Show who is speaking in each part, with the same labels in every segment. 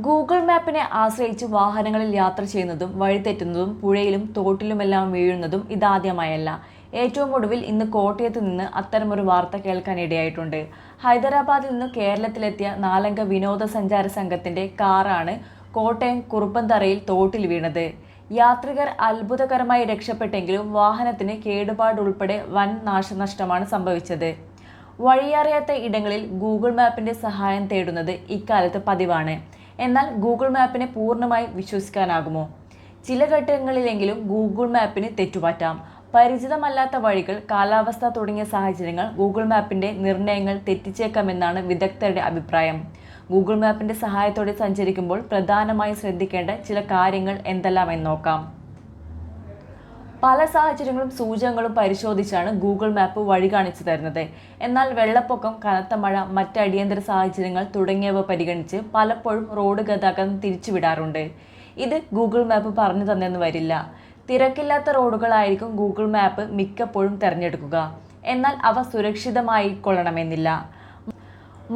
Speaker 1: Google മാപ്പിനെ ആശ്രയിച്ച് വാഹനങ്ങളിൽ യാത്ര ചെയ്യുന്നതും വഴിതെറ്റുന്നതും പുഴയിലും തോട്ടിലുമെല്ലാം വീഴുന്നതും ഇതാദ്യമായല്ല. ഏറ്റവും ഒടുവിൽ ഇന്ന് കോട്ടയത്ത് നിന്ന് അത്തരമൊരു വാർത്ത കേൾക്കാനിടയായിട്ടുണ്ട്. ഹൈദരാബാദിൽ നിന്ന് കേരളത്തിലെത്തിയ 4 അംഗ വിനോദസഞ്ചാര സംഘത്തിന്റെ കാറാണ് കോട്ടയം കുറുപ്പന്തറയിൽ തോട്ടിൽ വീണത്. യാത്രികർ അത്ഭുതകരമായി രക്ഷപ്പെട്ടെങ്കിലും വാഹനത്തിന് കേടുപാടുൾപ്പെടെ വൻ നാശനഷ്ടമാണ് സംഭവിച്ചത്. വഴിയറിയാത്ത ഇടങ്ങളിൽ ഗൂഗിൾ മാപ്പിന്റെ സഹായം തേടുന്നത് ഇക്കാലത്ത് പതിവാണ്. എന്നാൽ ഗൂഗിൾ മാപ്പിനെ പൂർണ്ണമായി വിശ്വസിക്കാനാകുമോ? ചില ഘട്ടങ്ങളിലെങ്കിലും ഗൂഗിൾ മാപ്പിന് തെറ്റുപറ്റാം. പരിചിതമല്ലാത്ത വഴികൾ, കാലാവസ്ഥ തുടങ്ങിയ സാഹചര്യങ്ങൾ ഗൂഗിൾ മാപ്പിന്റെ നിർണ്ണയങ്ങൾ തെറ്റിച്ചേക്കാമെന്നാണ് വിദഗ്ധരുടെ അഭിപ്രായം. ഗൂഗിൾ മാപ്പിന്റെ സഹായത്തോടെ സഞ്ചരിക്കുമ്പോൾ പ്രധാനമായും ശ്രദ്ധിക്കേണ്ട ചില കാര്യങ്ങൾ എന്തെല്ലാമെന്ന് നോക്കാം. പല സാഹചര്യങ്ങളും സൂചകങ്ങളും പരിശോധിച്ചാണ് ഗൂഗിൾ മാപ്പ് വഴി കാണിച്ചു തരുന്നത്. എന്നാൽ വെള്ളപ്പൊക്കം, കനത്ത മഴ, മറ്റ് അടിയന്തര സാഹചര്യങ്ങൾ തുടങ്ങിയവ പരിഗണിച്ച് പലപ്പോഴും റോഡ് ഗതാഗതം തിരിച്ചുവിടാറുണ്ട്. ഇത് ഗൂഗിൾ മാപ്പ് പറഞ്ഞു തന്നെന്ന് വരില്ല. തിരക്കില്ലാത്ത റോഡുകളായിരിക്കും ഗൂഗിൾ മാപ്പ് മിക്കപ്പോഴും തിരഞ്ഞെടുക്കുക. എന്നാൽ അവ സുരക്ഷിതമായിക്കൊള്ളണമെന്നില്ല.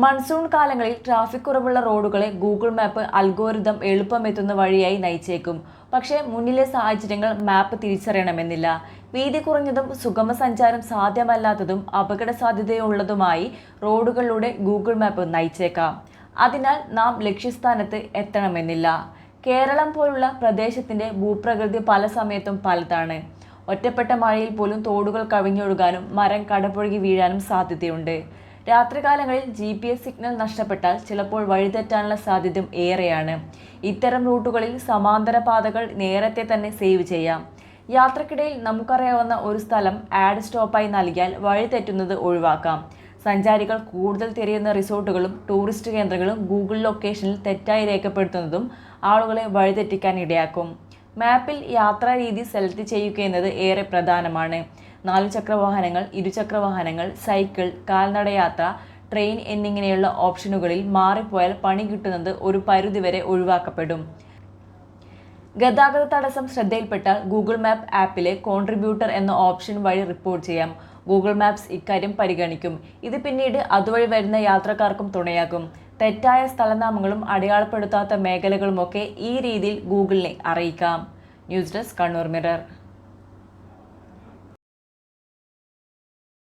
Speaker 1: മൺസൂൺ കാലങ്ങളിൽ ട്രാഫിക് കുറവുള്ള റോഡുകളെ ഗൂഗിൾ മാപ്പ് അൽഗോരിതം എളുപ്പമെത്തുന്ന വഴിയായി നയിച്ചേക്കും. പക്ഷേ മുന്നിലെ സാഹചര്യങ്ങൾ മാപ്പ് തിരിച്ചറിയണമെന്നില്ല. വീതി കുറഞ്ഞതും സുഗമ സഞ്ചാരം സാധ്യമല്ലാത്തതും അപകട സാധ്യതയുള്ളതുമായി റോഡുകളിലൂടെ ഗൂഗിൾ മാപ്പ് നയിച്ചേക്കാം. അതിനാൽ നാം ലക്ഷ്യസ്ഥാനത്ത് എത്തണമെന്നില്ല. കേരളം പോലുള്ള പ്രദേശത്തിന്റെ ഭൂപ്രകൃതി പല സമയത്തും പലതാണ്. ഒറ്റപ്പെട്ട മഴയിൽ പോലും തോടുകൾ കവിഞ്ഞൊഴുകാനും മരം കടപുഴകി വീഴാനും സാധ്യതയുണ്ട്. രാത്രികാലങ്ങളിൽ GPS സിഗ്നൽ നഷ്ടപ്പെട്ടാൽ ചിലപ്പോൾ വഴിതെറ്റാനുള്ള സാധ്യതയും ഏറെയാണ്. ഇത്തരം റൂട്ടുകളിൽ സമാന്തര പാതകൾ നേരത്തെ തന്നെ സേവ് ചെയ്യാം. യാത്രക്കിടയിൽ നമുക്കറിയാവുന്ന ഒരു സ്ഥലം ആഡ് സ്റ്റോപ്പായി നൽകിയാൽ വഴിതെറ്റുന്നത് ഒഴിവാക്കാം. സഞ്ചാരികൾ കൂടുതൽ തിരയുന്ന റിസോർട്ടുകളും ടൂറിസ്റ്റ് കേന്ദ്രങ്ങളും ഗൂഗിൾ ലൊക്കേഷനിൽ തെറ്റായി രേഖപ്പെടുത്തുന്നതും ആളുകളെ വഴിതെറ്റിക്കാൻ ഇടയാക്കും. മാപ്പിൽ യാത്രാരീതി സെലക്ട് ചെയ്യുകയെന്നത് ഏറെ പ്രധാനമാണ്. 4 ചക്രവാഹനങ്ങൾ, ഇരുചക്രവാഹനങ്ങൾ, സൈക്കിൾ, കാൽനടയാത്ര, ട്രെയിൻ എന്നിങ്ങനെയുള്ള ഓപ്ഷനുകളിൽ മാറിപ്പോയാൽ പണി കിട്ടുന്നത് ഒരു പരിധിവരെ ഒഴിവാക്കപ്പെടും. ഗതാഗത തടസ്സം ശ്രദ്ധയിൽപ്പെട്ടാൽ ഗൂഗിൾ മാപ്പ് ആപ്പിലെ കോൺട്രിബ്യൂട്ടർ എന്ന ഓപ്ഷൻ വഴി റിപ്പോർട്ട് ചെയ്യാം. ഗൂഗിൾ മാപ്സ് ഇക്കാര്യം പരിഗണിക്കും. ഇത് പിന്നീട് അതുവഴി വരുന്ന യാത്രക്കാർക്കും തുണയാകും. തെറ്റായ സ്ഥലനാമങ്ങളും അടയാളപ്പെടുത്താത്ത മേഖലകളുമൊക്കെ ഈ രീതിയിൽ ഗൂഗിളിനെ അറിയിക്കാം. News desk, Kannur mirror.